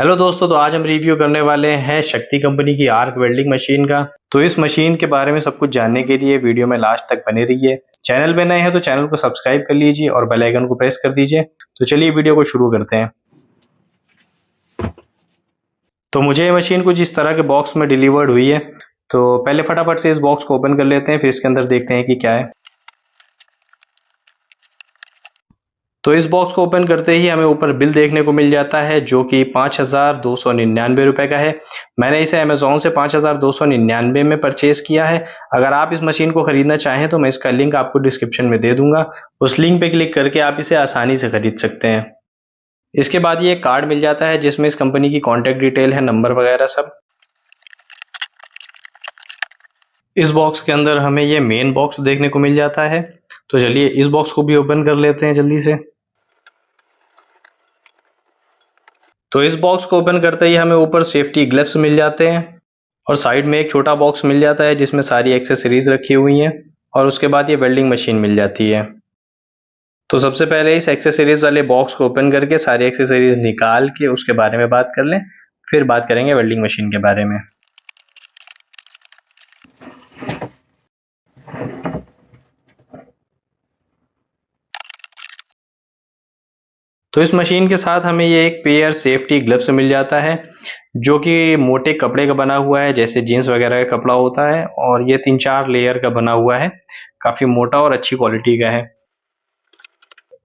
Hello दोस्तों, तो आज हम रिव्यू करने वाले हैं शक्ति कंपनी की आर्क वेल्डिंग मशीन का। तो इस मशीन के बारे में सब कुछ जानने के लिए वीडियो में लास्ट तक बने रहिए। चैनल पे नए हैं तो चैनल को सब्सक्राइब कर लीजिए और बेल आइकन को प्रेस कर दीजिए। तो चलिए वीडियो को शुरू करते हैं। तो मुझे ये मशीन कुछ इस तरह के बॉक्स में डिलीवर्ड हुई है। तो पहले फटाफट से इस बॉक्स को ओपन कर लेते हैं, फिर इसके अंदर देखते हैं कि क्या है। तो इस बॉक्स को ओपन करते ही हमें ऊपर बिल देखने को मिल जाता है, जो कि 5,299 रुपए का है। मैंने इसे अमेजोन से 5,299 में परचेज किया है। अगर आप इस मशीन को खरीदना चाहें तो मैं इसका लिंक आपको डिस्क्रिप्शन में दे दूंगा। उस लिंक पे क्लिक करके आप इसे आसानी से खरीद सकते हैं। इसके बाद ये एक कार्ड मिल जाता है जिसमें इस कंपनी की कॉन्टेक्ट डिटेल है, नंबर वगैरह सब। इस बॉक्स के अंदर हमें ये मेन बॉक्स देखने को मिल जाता है। तो चलिए इस बॉक्स को भी ओपन कर लेते हैं जल्दी से। तो इस बॉक्स को ओपन करते ही हमें ऊपर सेफ्टी ग्लव्स मिल जाते हैं और साइड में एक छोटा बॉक्स मिल जाता है जिसमें सारी एक्सेसरीज रखी हुई हैं। और उसके बाद ये वेल्डिंग मशीन मिल जाती है। तो सबसे पहले इस एक्सेसरीज वाले बॉक्स को ओपन करके सारी एक्सेसरीज निकाल के उसके बारे में बात कर लें, फिर बात करेंगे वेल्डिंग मशीन के बारे में। तो इस मशीन के साथ हमें ये एक पेयर सेफ्टी ग्लव्स मिल जाता है, जो कि मोटे कपड़े का बना हुआ है, जैसे जीन्स वगैरह का कपड़ा होता है। और ये 3-4 लेयर का बना हुआ है, काफी मोटा और अच्छी क्वालिटी का है।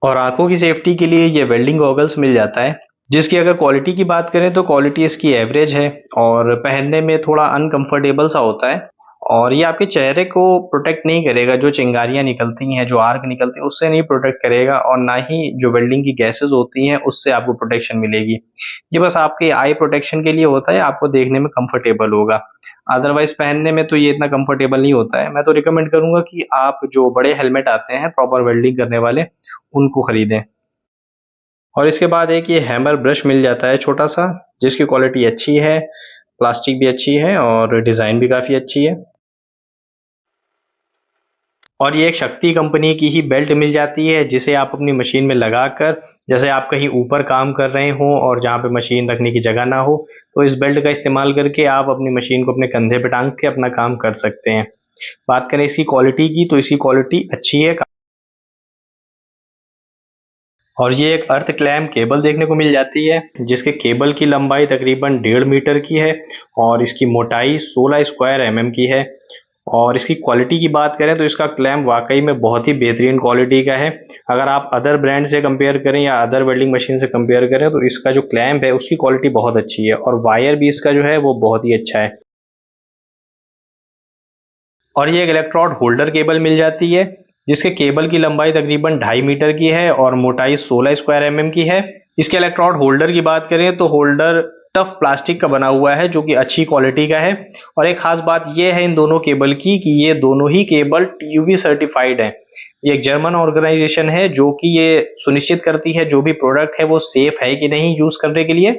और आंखों की सेफ्टी के लिए ये वेल्डिंग गॉगल्स मिल जाता है, जिसकी अगर क्वालिटी की बात करें तो क्वालिटी इसकी एवरेज है और पहनने में थोड़ा अनकंफर्टेबल सा होता है। और ये आपके चेहरे को प्रोटेक्ट नहीं करेगा, जो चिंगारियां निकलती हैं, जो आर्क निकलती है, उससे नहीं प्रोटेक्ट करेगा। और ना ही जो वेल्डिंग की गैसेस होती हैं उससे आपको प्रोटेक्शन मिलेगी। ये बस आपके आई प्रोटेक्शन के लिए होता है, आपको देखने में कंफर्टेबल होगा। अदरवाइज पहनने में तो ये इतना कंफर्टेबल नहीं होता है। मैं तो रिकमेंड करूंगा कि आप जो बड़े हेलमेट आते हैं प्रॉपर वेल्डिंग करने वाले, उनको खरीदें। और इसके बाद एक ये हैमर ब्रश मिल जाता है छोटा सा, जिसकी क्वालिटी अच्छी है, प्लास्टिक भी अच्छी है और डिजाइन भी काफी अच्छी है। और ये एक शक्ति कंपनी की ही बेल्ट मिल जाती है, जिसे आप अपनी मशीन में लगाकर, जैसे आप कहीं ऊपर काम कर रहे हो और जहाँ पे मशीन रखने की जगह ना हो, तो इस बेल्ट का इस्तेमाल करके आप अपनी मशीन को अपने कंधे पे टांग के अपना काम कर सकते हैं। बात करें इसकी क्वालिटी की, तो इसकी क्वालिटी अच्छी है। और ये एक अर्थ क्लैम्प केबल देखने को मिल जाती है, जिसके केबल की लंबाई तकरीबन 1.5 मीटर की है और इसकी मोटाई 16 स्क्वायर mm की है। और इसकी क्वालिटी की बात करें तो इसका क्लैम्प वाकई में बहुत ही बेहतरीन क्वालिटी का है। अगर आप अदर ब्रांड से कंपेयर करें या अदर वेल्डिंग मशीन से कंपेयर करें तो इसका जो क्लैम्प है उसकी क्वालिटी बहुत अच्छी है और वायर भी इसका जो है वो बहुत ही अच्छा है। और ये एक इलेक्ट्रोड होल्डर केबल मिल जाती है, जिसके केबल की लंबाई तकरीबन 2.5 मीटर की है और मोटाई 16 स्क्वायर mm की है। इसके इलेक्ट्रोड होल्डर की बात करें तो होल्डर टफ प्लास्टिक का बना हुआ है, जो कि अच्छी क्वालिटी का है। और एक खास बात यह है इन दोनों केबल की कि ये दोनों ही केबल TUV सर्टिफाइड है। ये एक जर्मन ऑर्गेनाइजेशन है जो कि ये सुनिश्चित करती है जो भी प्रोडक्ट है वो सेफ है कि नहीं यूज करने के लिए।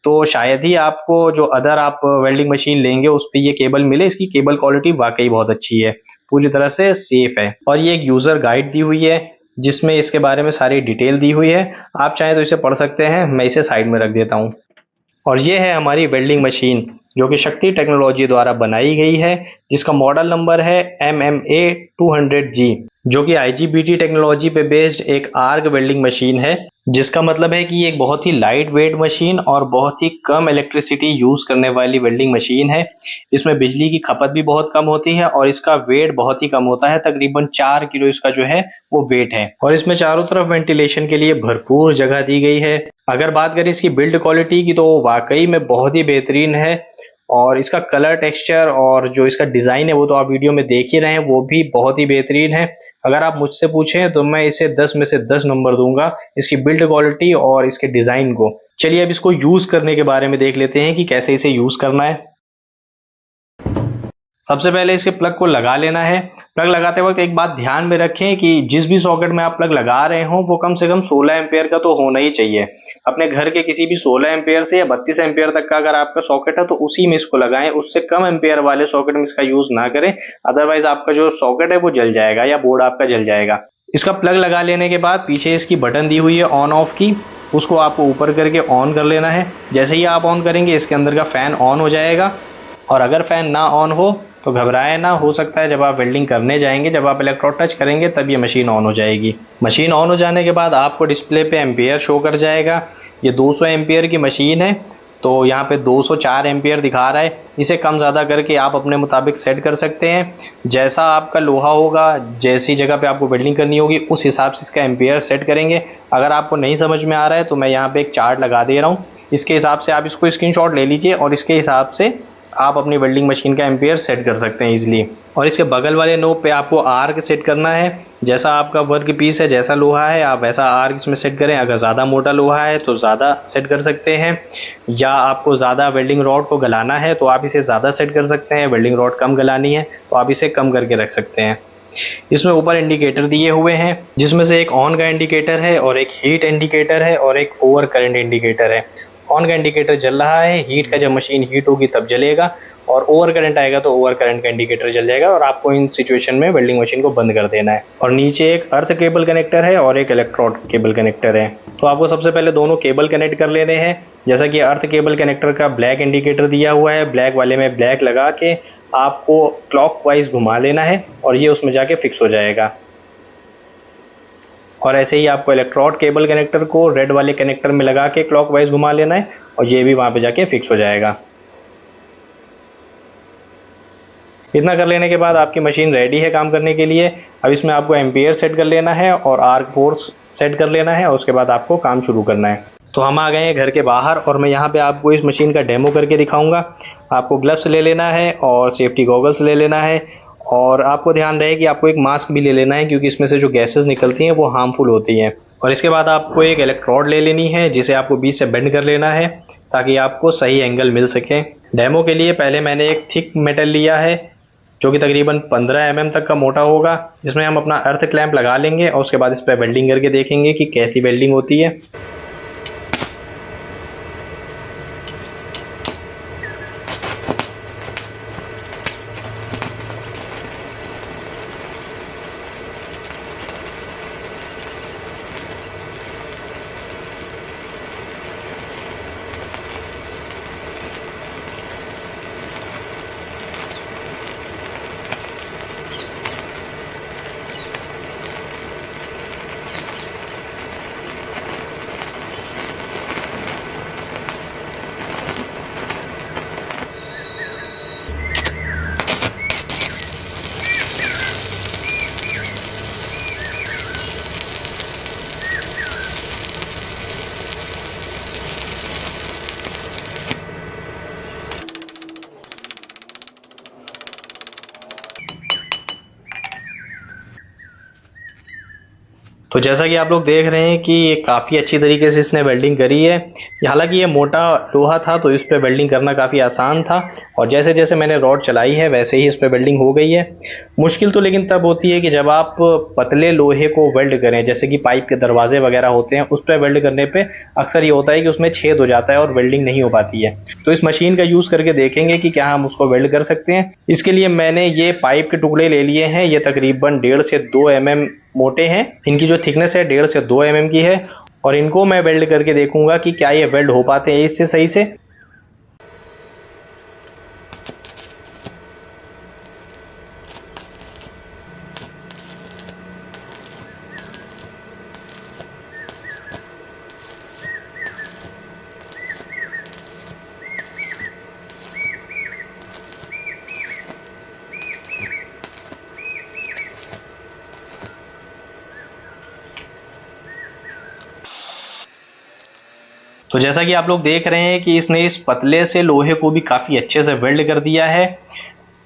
तो शायद ही आपको जो अदर आप वेल्डिंग मशीन लेंगे उस पे ये केबल मिले। इसकी केबल क्वालिटी वाकई बहुत अच्छी है, पूरी तरह से सेफ है। और ये एक यूजर गाइड दी हुई है जिसमें इसके बारे में सारी डिटेल दी हुई है। आप चाहें तो इसे पढ़ सकते हैं, मैं इसे साइड में रख देता हूँ। और ये है हमारी वेल्डिंग मशीन, जो कि शक्ति टेक्नोलॉजी द्वारा बनाई गई है, जिसका मॉडल नंबर है MMA200G, जो कि IGBT टेक्नोलॉजी पे बेस्ड एक आर्क वेल्डिंग मशीन है। जिसका मतलब है कि ये एक बहुत ही लाइट वेट मशीन और बहुत ही कम इलेक्ट्रिसिटी यूज करने वाली वेल्डिंग मशीन है। इसमें बिजली की खपत भी बहुत कम होती है और इसका वेट बहुत ही कम होता है, तकरीबन 4 किलो इसका जो है वो वेट है। और इसमें चारों तरफ वेंटिलेशन के लिए भरपूर जगह दी गई है। अगर बात करें इसकी बिल्ड क्वालिटी की तो वाकई में बहुत ही बेहतरीन है। और इसका कलर टेक्सचर और जो इसका डिजाइन है वो तो आप वीडियो में देख ही रहे हैं, वो भी बहुत ही बेहतरीन है। अगर आप मुझसे पूछें तो मैं इसे 10 में से 10 नंबर दूंगा, इसकी बिल्ड क्वालिटी और इसके डिजाइन को। चलिए अब इसको यूज करने के बारे में देख लेते हैं कि कैसे इसे यूज करना है। सबसे पहले इसके प्लग को लगा लेना है। प्लग लगाते वक्त एक बात ध्यान में रखें कि जिस भी सॉकेट में आप प्लग लगा रहे हो वो कम से कम 16 एम्पियर का तो होना ही चाहिए। अपने घर के किसी भी 16 एम्पियर से या 32 एम्पियर तक का अगर आपका सॉकेट है तो उसी में इसको लगाएं। उससे कम एम्पियर वाले सॉकेट में इसका यूज ना करें, अदरवाइज आपका जो सॉकेट है वो जल जाएगा या बोर्ड आपका जल जाएगा। इसका प्लग लगा लेने के बाद पीछे इसकी बटन दी हुई है ऑन ऑफ की। उसको आपको ऊपर करके ऑन कर लेना है। जैसे ही आप ऑन करेंगे इसके अंदर का फ़ैन ऑन हो जाएगा। और अगर फ़ैन ना ऑन हो तो घबराए ना, हो सकता है जब आप वेल्डिंग करने जाएंगे, जब आप इलेक्ट्रोड टच करेंगे तब ये मशीन ऑन हो जाएगी। मशीन ऑन हो जाने के बाद आपको डिस्प्ले पे एम्पियर शो कर जाएगा। ये 200 एम्पियर की मशीन है, तो यहाँ पे 204 एम्पियर दिखा रहा है। इसे कम ज़्यादा करके आप अपने मुताबिक सेट कर सकते हैं। जैसा आपका लोहा होगा, जैसी जगह पे आपको वेल्डिंग करनी होगी, उस हिसाब से इसका एम्पियर सेट करेंगे। अगर आपको नहीं समझ में आ रहा है तो मैं यहाँ पे एक चार्ट लगा दे रहा हूँ, इसके हिसाब से आप इसको स्क्रीनशॉट ले लीजिए और इसके हिसाब से आप अपनी वेल्डिंग मशीन का एम्पियर सेट कर सकते हैं इजीली। और इसके बगल वाले नोब पे आपको आर्क सेट करना है। जैसा आपका वर्क पीस है, जैसा लोहा है, आप वैसा आर्क इसमें सेट करें। अगर ज़्यादा मोटा लोहा है तो ज़्यादा सेट कर सकते हैं, या आपको ज़्यादा वेल्डिंग रॉड को गलाना है तो आप इसे ज़्यादा सेट कर सकते हैं। वेल्डिंग रॉड कम गलानी है तो आप इसे कम करके रख सकते हैं। इसमें ऊपर इंडिकेटर दिए हुए हैं, जिसमें से एक ऑन का इंडिकेटर है और एक हीट इंडिकेटर है और एक ओवर करंट इंडिकेटर है। ऑन का इंडिकेटर जल रहा है, हीट का जब मशीन हीट होगी तब जलेगा, और ओवर करंट आएगा तो ओवर करंट का इंडिकेटर जल जाएगा। और आपको इन सिचुएशन में वेल्डिंग मशीन को बंद कर देना है। और नीचे एक अर्थ केबल कनेक्टर है और एक इलेक्ट्रोड केबल कनेक्टर है। तो आपको सबसे पहले दोनों केबल कनेक्ट कर लेने हैं। जैसा कि अर्थ केबल कनेक्टर का ब्लैक इंडिकेटर दिया हुआ है, ब्लैक वाले में ब्लैक लगा के आपको क्लॉकवाइज घुमा लेना है और ये उसमें जाके फिक्स हो जाएगा। और ऐसे ही आपको इलेक्ट्रोड केबल कनेक्टर को रेड वाले कनेक्टर में लगा के क्लॉकवाइज घुमा लेना है और ये भी वहाँ पे जाके फिक्स हो जाएगा। इतना कर लेने के बाद आपकी मशीन रेडी है काम करने के लिए। अब इसमें आपको एम्पियर सेट कर लेना है और आर्क फोर्स सेट कर लेना है और उसके बाद आपको काम शुरू करना है। तो हम आ गए हैं घर के बाहर और मैं यहाँ पे आपको इस मशीन का डेमो करके दिखाऊंगा। आपको ग्लव्स ले लेना है और सेफ्टी गॉगल्स ले लेना है, और आपको ध्यान रहे कि आपको एक मास्क भी ले लेना है, क्योंकि इसमें से जो गैसेस निकलती हैं वो हार्मफुल होती हैं। और इसके बाद आपको एक इलेक्ट्रोड ले लेनी है, जिसे आपको बीच से बेंड कर लेना है ताकि आपको सही एंगल मिल सके। डेमो के लिए पहले मैंने एक थिक मेटल लिया है जो कि तकरीबन 15 mm तक का मोटा होगा, जिसमें हम अपना अर्थ क्लैंप लगा लेंगे और उसके बाद इस पर वेल्डिंग करके देखेंगे कि कैसी वेल्डिंग होती है। तो जैसा कि आप लोग देख रहे हैं कि ये काफ़ी अच्छी तरीके से इसने वेल्डिंग करी है। हालांकि ये मोटा लोहा था तो इस पे वेल्डिंग करना काफ़ी आसान था, और जैसे जैसे मैंने रॉड चलाई है वैसे ही इस पे वेल्डिंग हो गई है। मुश्किल तो लेकिन तब होती है कि जब आप पतले लोहे को वेल्ड करें, जैसे कि पाइप के दरवाजे वगैरह होते हैं, उस पर वेल्ड करने पर अक्सर ये होता है कि उसमें छेद हो जाता है और वेल्डिंग नहीं हो पाती है। तो इस मशीन का यूज़ करके देखेंगे कि क्या हम उसको वेल्ड कर सकते हैं। इसके लिए मैंने ये पाइप के टुकड़े ले लिए हैं, ये तकरीबन 1.5 से 2 mm मोटे हैं। इनकी जो थिकनेस है 1.5 से 2 mm की है, और इनको मैं वेल्ड करके देखूंगा कि क्या ये वेल्ड हो पाते हैं इससे सही से। तो जैसा कि आप लोग देख रहे हैं कि इसने इस पतले से लोहे को भी काफ़ी अच्छे से वेल्ड कर दिया है।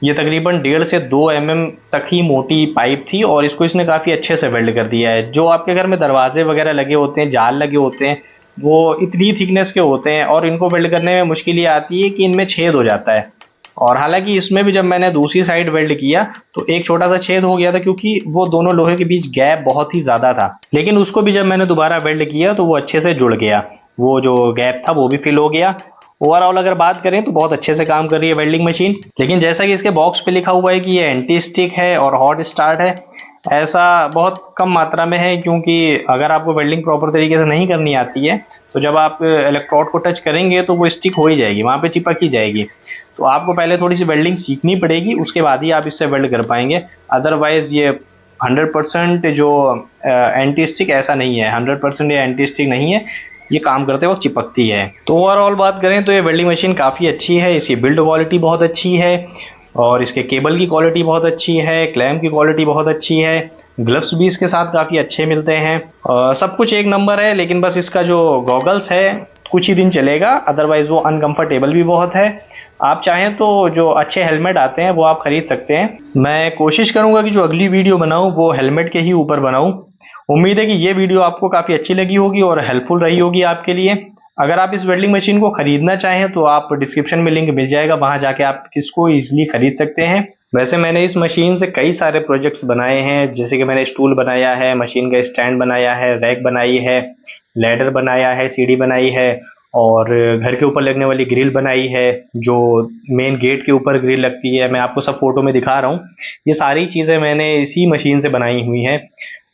ये तकरीबन 1.5 से 2 mm तक ही मोटी पाइप थी और इसको इसने काफ़ी अच्छे से वेल्ड कर दिया है। जो आपके घर में दरवाजे वगैरह लगे होते हैं, जाल लगे होते हैं, वो इतनी थिकनेस के होते हैं और इनको वेल्ड करने में मुश्किल ये आती है कि इनमें छेद हो जाता है। और हालांकि इसमें भी जब मैंने दूसरी साइड वेल्ड किया तो एक छोटा सा छेद हो गया था, क्योंकि वो दोनों लोहे के बीच गैप बहुत ही ज़्यादा था। लेकिन उसको भी जब मैंने दोबारा वेल्ड किया तो वो अच्छे से जुड़ गया, वो जो गैप था वो भी फिल हो गया। ओवरऑल अगर बात करें तो बहुत अच्छे से काम कर रही है वेल्डिंग मशीन। लेकिन जैसा कि इसके बॉक्स पे लिखा हुआ है कि ये एंटी स्टिक है और हॉट स्टार्ट है, ऐसा बहुत कम मात्रा में है, क्योंकि अगर आपको वेल्डिंग प्रॉपर तरीके से नहीं करनी आती है तो जब आप इलेक्ट्रोड को टच करेंगे तो वो स्टिक हो ही जाएगी, वहां पे चिपक ही जाएगी। तो आपको पहले थोड़ी सी वेल्डिंग सीखनी पड़ेगी, उसके बाद ही आप इससे वेल्ड कर पाएंगे। अदरवाइज ये 100% जो एंटी स्टिक ऐसा नहीं है, 100% ये एंटी स्टिक नहीं है, ये काम करते वक्त चिपकती है। तो ओवरऑल बात करें तो ये वेल्डिंग मशीन काफ़ी अच्छी है, इसकी बिल्ड क्वालिटी बहुत अच्छी है और इसके केबल की क्वालिटी बहुत अच्छी है, क्लैंप की क्वालिटी बहुत अच्छी है, ग्लव्स भी इसके साथ काफ़ी अच्छे मिलते हैं, सब कुछ एक नंबर है। लेकिन बस इसका जो गॉगल्स है कुछ ही दिन चलेगा, अदरवाइज वो अनकंफर्टेबल भी बहुत है। आप चाहें तो जो अच्छे हेलमेट आते हैं वो आप खरीद सकते हैं। मैं कोशिश करूंगा कि जो अगली वीडियो बनाऊं वो हेलमेट के ही ऊपर बनाऊं। उम्मीद है कि ये वीडियो आपको काफ़ी अच्छी लगी होगी और हेल्पफुल रही होगी आपके लिए। अगर आप इस वेल्डिंग मशीन को खरीदना चाहें तो आप डिस्क्रिप्शन में लिंक मिल जाएगा, वहां जाके आप इसको इजीली खरीद सकते हैं। वैसे मैंने इस मशीन से कई सारे प्रोजेक्ट्स बनाए हैं, जैसे कि मैंने स्टूल बनाया है, मशीन का स्टैंड बनाया है, रैक बनाई है, लैडर बनाया है, सीढ़ी बनाई है और घर के ऊपर लगने वाली ग्रिल बनाई है, जो मेन गेट के ऊपर ग्रिल लगती है, मैं आपको सब फोटो में दिखा रहा हूँ। ये सारी चीज़ें मैंने इसी मशीन से बनाई हुई हैं।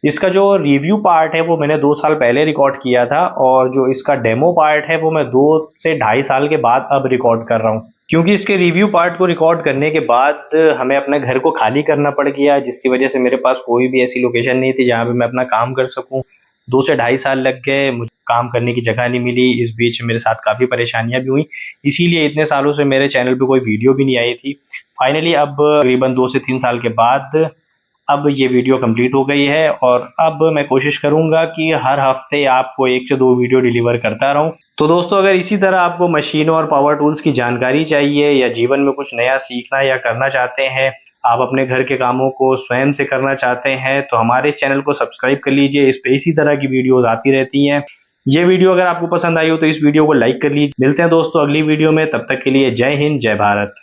इसका जो रिव्यू पार्ट है वो मैंने 2 साल पहले रिकॉर्ड किया था और जो इसका डेमो पार्ट है वो मैं 2 से ढाई साल के बाद अब रिकॉर्ड कर रहा हूँ, क्योंकि इसके रिव्यू पार्ट को रिकॉर्ड करने के बाद हमें अपने घर को खाली करना पड़ गया, जिसकी वजह से मेरे पास कोई भी ऐसी लोकेशन नहीं थी जहाँ पे मैं अपना काम कर सकूँ। 2 से ढाई साल लग गए, मुझे काम करने की जगह नहीं मिली, इस बीच मेरे साथ काफ़ी परेशानियां भी हुई, इसीलिए इतने सालों से मेरे चैनल पे कोई वीडियो भी नहीं आई थी। फाइनली अब तकरीबन 2 से 3 साल के बाद अब ये वीडियो कंप्लीट हो गई है और अब मैं कोशिश करूंगा कि हर हफ्ते आपको 1 से 2 वीडियो डिलीवर करता रहूं। तो दोस्तों, अगर इसी तरह आपको मशीनों और पावर टूल्स की जानकारी चाहिए या जीवन में कुछ नया सीखना या करना चाहते हैं, आप अपने घर के कामों को स्वयं से करना चाहते हैं, तो हमारे चैनल को सब्सक्राइब कर लीजिए। इस पे इसी तरह की वीडियोस आती रहती हैं। ये वीडियो अगर आपको पसंद आई हो तो इस वीडियो को लाइक कर लीजिए। मिलते हैं दोस्तों अगली वीडियो में, तब तक के लिए जय हिंद, जय भारत।